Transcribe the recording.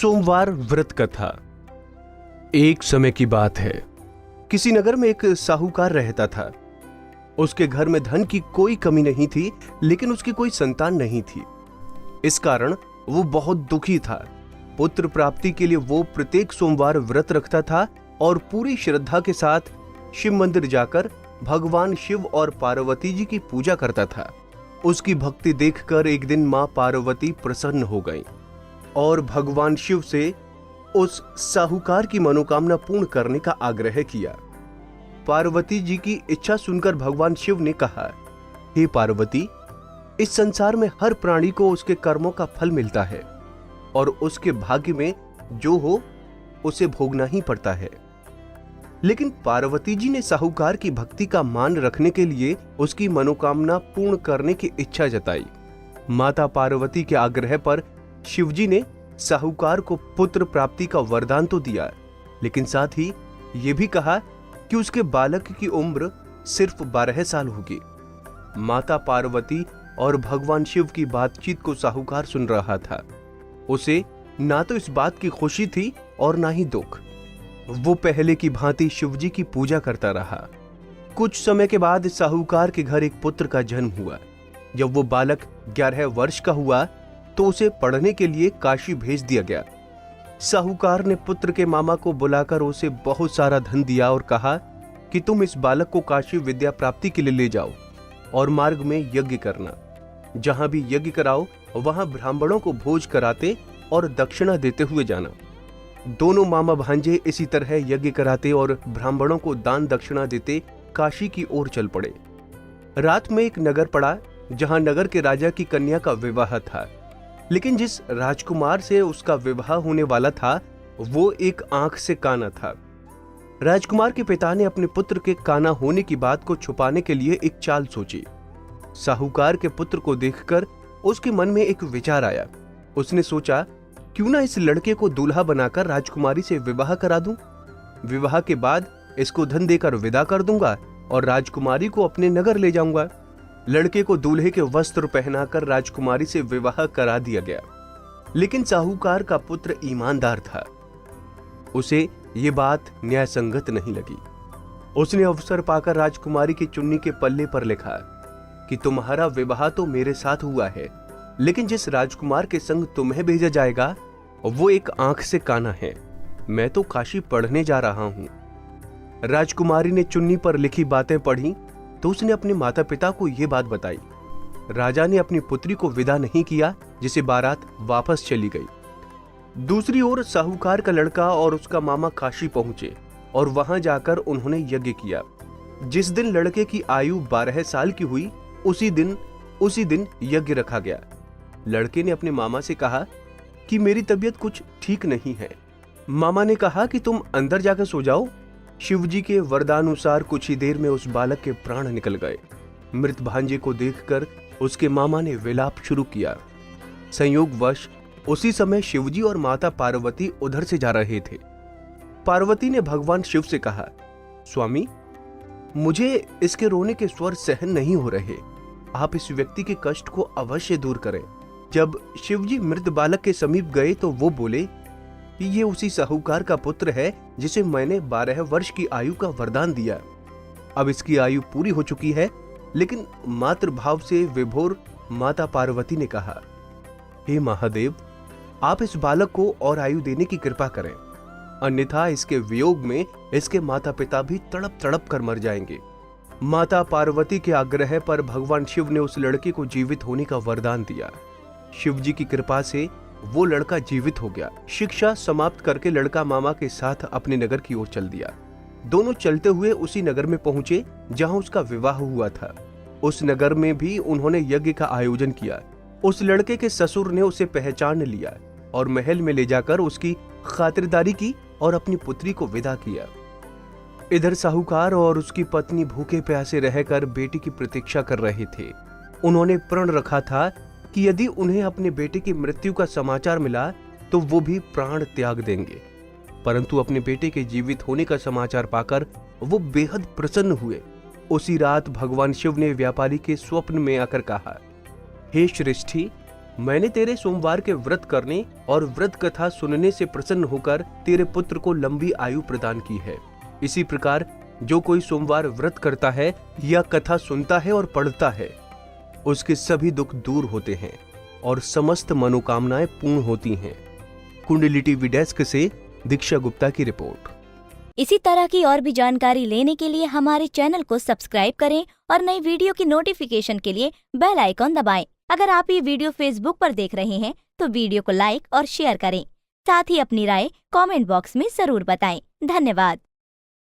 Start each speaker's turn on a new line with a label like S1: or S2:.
S1: सोमवार व्रत कथा। एक समय की बात है, किसी नगर में एक साहूकार रहता था। उसके घर में धन की कोई कमी नहीं थी, लेकिन उसकी कोई संतान नहीं थी। इस कारण वो बहुत दुखी था। पुत्र प्राप्ति के लिए वो प्रत्येक सोमवार व्रत रखता था और पूरी श्रद्धा के साथ शिव मंदिर जाकर भगवान शिव और पार्वती जी की पूजा करता था। उसकी भक्ति देखकर एक दिन मां पार्वती प्रसन्न हो गईं और भगवान शिव से उस साहूकार की मनोकामना पूर्ण करने का आग्रह किया। पार्वती जी की इच्छा सुनकर भगवान शिव ने कहा, हे पार्वती, इस संसार में हर प्राणी को उसके कर्मों का फल मिलता है और उसके भाग्य में जो हो उसे भोगना ही पड़ता है। लेकिन पार्वती जी ने साहूकार की भक्ति का मान रखने के लिए उसकी मनोकामना पूर्ण करने की इच्छा जताई। माता पार्वती के आग्रह पर शिवजी ने साहूकार को पुत्र प्राप्ति का वरदान तो दिया, लेकिन साथ ही यह भी कहा कि उसके बालक की उम्र सिर्फ 12 साल होगी। माता पार्वती और भगवान शिव की बातचीत को साहूकार सुन रहा था। उसे ना तो इस बात की खुशी थी और ना ही दुख। वो पहले की भांति शिवजी की पूजा करता रहा। कुछ समय के बाद साहूकार के घर एक पुत्र का जन्म हुआ। जब वो बालक 11 वर्ष का हुआ तो उसे पढ़ने के लिए काशी भेज दिया गया। साहूकार ने पुत्र के मामा को बुलाकर उसे बहुत सारा धन दिया और कहा कि तुम इस बालक को काशी विद्या प्राप्ति के लिए ले जाओ और मार्ग में यज्ञ करना। जहां भी यज्ञ कराओ वहां ब्राह्मणों को भोज कराते और दक्षिणा देते हुए जाना। दोनों मामा भांजे इसी तरह यज्ञ कराते और ब्राह्मणों को दान दक्षिणा देते काशी की ओर चल पड़े। रात में एक नगर पड़ा जहां नगर के राजा की कन्या का विवाह था, लेकिन जिस राजकुमार से उसका विवाह होने वाला था वो एक आंख से काना था। राजकुमार के पिता ने अपने पुत्र के काना होने की बात को छुपाने के लिए एक चाल सोची। साहूकार के पुत्र को देखकर उसके मन में एक विचार आया। उसने सोचा, क्यों ना इस लड़के को दूल्हा बनाकर राजकुमारी से विवाह करा दूं। विवाह के बाद इसको धन देकर विदा कर दूंगा और राजकुमारी को अपने नगर ले जाऊंगा। लड़के को दूल्हे के वस्त्र पहनाकर राजकुमारी से विवाह करा दिया गया। लेकिन साहूकार का पुत्र ईमानदार था। उसे ये बात न्याय संगत नहीं लगी। उसने अवसर पाकर राजकुमारी की चुन्नी के पल्ले पर लिखा कि तुम्हारा विवाह तो मेरे साथ हुआ है, लेकिन जिस राजकुमार के संग तुम्हें भेजा जाएगा वो एक आंख से काना है। मैं तो काशी पढ़ने जा रहा हूं। राजकुमारी ने चुन्नी पर लिखी बातें पढ़ी तो उसने अपने माता पिता को यह बात बताई। राजा ने अपनी पुत्री को विदा नहीं किया, जिसे बारात वापस चली गई। दूसरी ओर साहूकार का लड़का और उसका मामा काशी पहुंचे और वहां जाकर उन्होंने यज्ञ किया। जिस दिन लड़के की आयु 12 साल की हुई उसी दिन यज्ञ रखा गया। लड़के ने अपने मामा से कहा कि मेरी तबीयत कुछ ठीक नहीं है। मामा ने कहा कि तुम अंदर जाकर सो जाओ। शिवजी के वरदानुसार कुछ ही देर में उस बालक के प्राण निकल गए। मृत भांजे को देखकर उसके मामा ने विलाप शुरू किया। संयोगवश उसी समय शिवजी और माता पार्वती उधर से जा रहे थे। पार्वती ने भगवान शिव से कहा, स्वामी, मुझे इसके रोने के स्वर सहन नहीं हो रहे। आप इस व्यक्ति के कष्ट को अवश्य दूर करें। जब शिवजी मृत बालक के समीप गए तो वो बोले कि ये उसी साहूकार का पुत्र है जिसे मैंने 12 वर्ष की आयु का वरदान दिया। अब इसकी आयु पूरी हो चुकी है। लेकिन मातृभाव से विभोर माता पार्वती ने कहा, हे महादेव, आप इस बालक को और आयु देने की कृपा करें, अन्यथा इसके वियोग में इसके माता पिता भी तड़प तड़प कर मर जाएंगे। माता पार्वती के आग्रह पर भगवान शिव ने उस लड़के को जीवित होने का वरदान दिया। शिवजी की कृपा से वो लड़का जीवित हो गया। शिक्षा समाप्त करके लड़का मामा के साथ अपने नगर की ओर चल दिया। दोनों चलते हुए उसी नगर में पहुंचे जहां उसका विवाह हुआ था। उस नगर में भी उन्होंने यज्ञ का आयोजन किया। उस लड़के के ससुर ने उसे पहचान लिया और महल में ले जाकर उसकी खातिरदारी की और अपनी पुत्री को विदा किया। इधर साहूकार और उसकी पत्नी भूखे प्यासे रहकर बेटी की प्रतीक्षा कर रहे थे। उन्होंने प्रण रखा था कि यदि उन्हें अपने बेटे की मृत्यु का समाचार मिला तो वो भी प्राण त्याग देंगे। परंतु अपने बेटे के जीवित होने का समाचार पाकर वो बेहद प्रसन्न हुए। उसी रात भगवान शिव ने व्यापारी के स्वप्न में आकर कहा, हे श्रेष्ठी, मैंने तेरे सोमवार के व्रत करने और व्रत कथा सुनने से प्रसन्न होकर तेरे पुत्र को लंबी आयु प्रदान की है। इसी प्रकार जो कोई सोमवार व्रत करता है या कथा सुनता है और पढ़ता है, उसके सभी दुख दूर होते हैं और समस्त मनोकामनाएं पूर्ण होती हैं। कुंडली टीवी डेस्क से दीक्षा गुप्ता की रिपोर्ट।
S2: इसी तरह की और भी जानकारी लेने के लिए हमारे चैनल को सब्सक्राइब करें और नई वीडियो की नोटिफिकेशन के लिए बेल आइकॉन दबाएं। अगर आप ये वीडियो फेसबुक पर देख रहे हैं तो वीडियो को लाइक और शेयर करें। साथ ही अपनी राय कमेंट बॉक्स में जरूर बताएं। धन्यवाद।